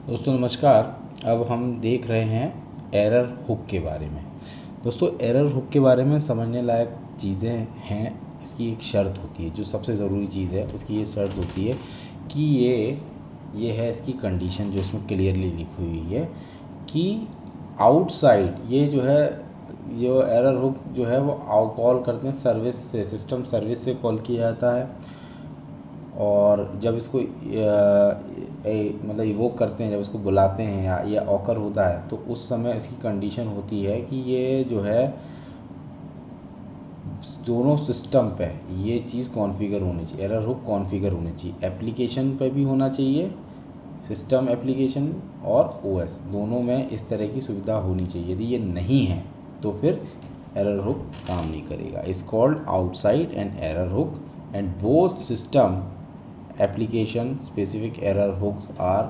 दोस्तों नमस्कार। अब हम देख रहे हैं एरर हुक के बारे में। दोस्तों एरर हुक के बारे में समझने लायक चीज़ें हैं। इसकी एक शर्त होती है, जो सबसे ज़रूरी चीज़ है उसकी ये शर्त होती है कि ये है इसकी कंडीशन जो इसमें क्लियरली लिखी हुई है कि आउटसाइड ये जो है, जो एरर हुक जो है वो कॉल करते हैं सर्विस से, सिस्टम सर्विस से कॉल किया जाता है। और जब इसको मतलब इवोक करते हैं, जब इसको बुलाते हैं या ये ऑकर होता है, तो उस समय इसकी कंडीशन होती है कि ये जो है दोनों सिस्टम पे ये चीज़ कॉन्फ़िगर होनी चाहिए, एरर हुक कॉन्फ़िगर होनी चाहिए। एप्लीकेशन पे भी होना चाहिए, सिस्टम एप्लीकेशन और ओएस दोनों में इस तरह की सुविधा होनी चाहिए। यदि ये नहीं है तो फिर एरर हुक काम नहीं करेगा। Is called outside and error hook and both system application specific error hooks are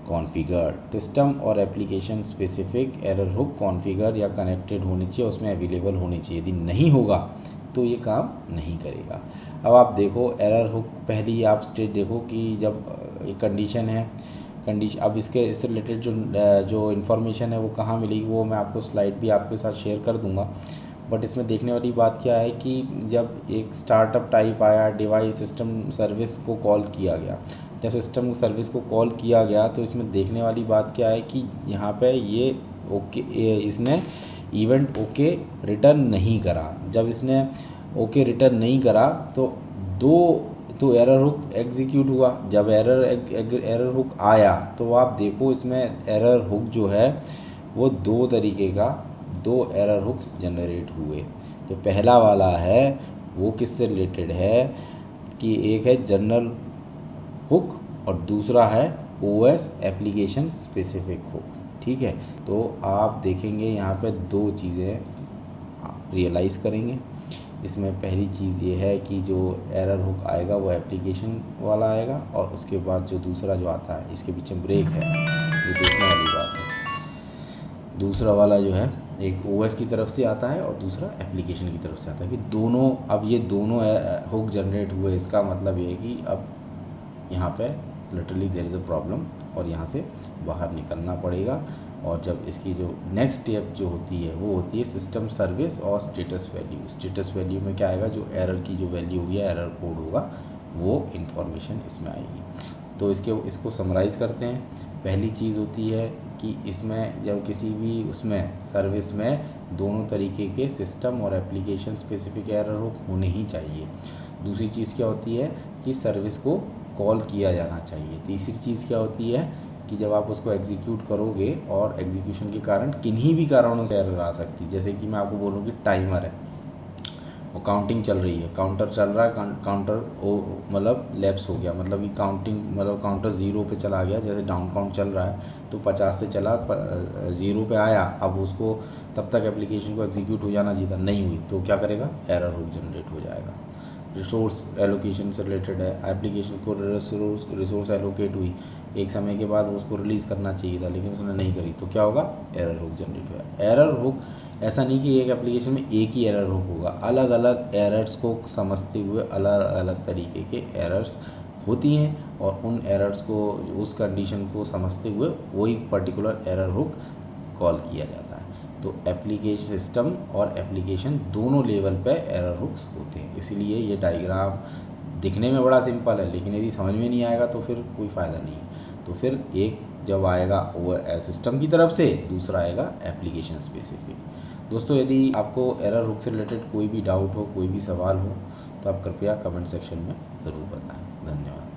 configured. System और application specific error hook configure या कनेक्टेड होनी चाहिए, उसमें अवेलेबल होनी चाहिए। यदि नहीं होगा तो ये काम नहीं करेगा। अब आप देखो एरर हुक, पहली आप स्टेज देखो कि जब एक कंडीशन है, अब इससे रिलेटेड जो इन्फॉर्मेशन है वो कहाँ मिलेगी, वो मैं आपको स्लाइड भी आपके साथ शेयर कर दूँगा। बट इसमें देखने वाली बात क्या है कि जब एक स्टार्टअप टाइप आया, डिवाइस सिस्टम सर्विस को कॉल किया गया, जब सिस्टम सर्विस को कॉल किया गया तो इसमें देखने वाली बात क्या है कि यहाँ पे ये ओके, इसने इवेंट ओके रिटर्न नहीं करा। जब इसने ओके रिटर्न नहीं करा तो एरर हुक एग्जीक्यूट हुआ। जब एरर हुक आया तो आप देखो इसमें एरर हुक जो है वो दो तरीके का, दो एरर हुक्स जनरेट हुए। जो पहला वाला है वो किससे रिलेटेड है कि एक है जनरल हुक और दूसरा है ओएस एप्लीकेशन स्पेसिफिक हुक। ठीक है, तो आप देखेंगे यहाँ पे दो चीज़ें रियलाइज़ करेंगे। इसमें पहली चीज़ ये है कि जो एरर हुक आएगा वो एप्लीकेशन वाला आएगा, और उसके बाद जो दूसरा जो आता है, इसके पीछे ब्रेक है, ये देखने वाली बात है। दूसरा वाला जो है एक ओएस की तरफ से आता है और दूसरा एप्लीकेशन की तरफ से आता है कि दोनों, अब ये दोनों हुक जनरेट हुए। इसका मतलब ये है कि अब यहाँ पे literally there is a problem और यहाँ से बाहर निकलना पड़ेगा। और जब इसकी जो नेक्स्ट स्टेप जो होती है वो होती है सिस्टम सर्विस और स्टेटस वैल्यू। स्टेटस वैल्यू में क्या आएगा, जो एरर की जो वैल्यू हुई है, एरर कोड होगा, वो इन्फॉर्मेशन इसमें आएगी। तो इसको समराइज़ करते हैं। पहली चीज़ होती है कि इसमें जब किसी भी उसमें सर्विस में दोनों तरीके के सिस्टम और एप्लीकेशन स्पेसिफिक एरर हुक होने ही चाहिए। दूसरी चीज़ क्या होती है कि सर्विस को कॉल किया जाना चाहिए। तीसरी चीज़ क्या होती है कि जब आप उसको एग्जीक्यूट करोगे और एग्जीक्यूशन के कारण किन्हीं भी कारणों से एरर आ सकती है। जैसे कि मैं आपको बोलूँ कि टाइमर है, वो काउंटिंग चल रही है, काउंटर चल रहा है, काउंटर मतलब लैप्स हो गया, मतलब कि काउंटिंग मतलब काउंटर ज़ीरो पे चला गया। जैसे डाउन काउंट चल रहा है तो 50 से चला, ज़ीरो पे आया, अब उसको तब तक एप्लीकेशन को एग्जीक्यूट हो जाना चाहिए था, नहीं हुई, तो क्या करेगा, एरर हुक जनरेट हो जाएगा। रिसोर्स एलोकेशन से रिलेटेड है, एप्लीकेशन को रिसोर्स एलोकेट हुई, एक समय के बाद उसको रिलीज़ करना चाहिए था लेकिन उसने नहीं करी, तो क्या होगा, एरर हुक जनरेट हुआ। एरर हुक ऐसा नहीं कि एक एप्लीकेशन में एक ही एरर हुक होगा, अलग अलग एरर्स को समझते हुए अलग अलग तरीके के एरर्स होती हैं, और उन एरर्स को, उस कंडीशन को समझते हुए वही पर्टिकुलर एरर हुक कॉल किया जाता है। तो एप्लीकेशन सिस्टम और एप्लीकेशन दोनों लेवल पे एरर हुक्स होते हैं। इसीलिए ये डायग्राम दिखने में बड़ा सिंपल है, लेकिन यदि समझ में नहीं आएगा तो फिर कोई फ़ायदा नहीं है। तो फिर एक जब आएगा वो सिस्टम की तरफ से, दूसरा आएगा एप्लीकेशन स्पेसिफिक। दोस्तों यदि आपको एरर हुक से रिलेटेड कोई भी डाउट हो, कोई भी सवाल हो, तो आप कृपया कमेंट सेक्शन में ज़रूर बताएं। धन्यवाद।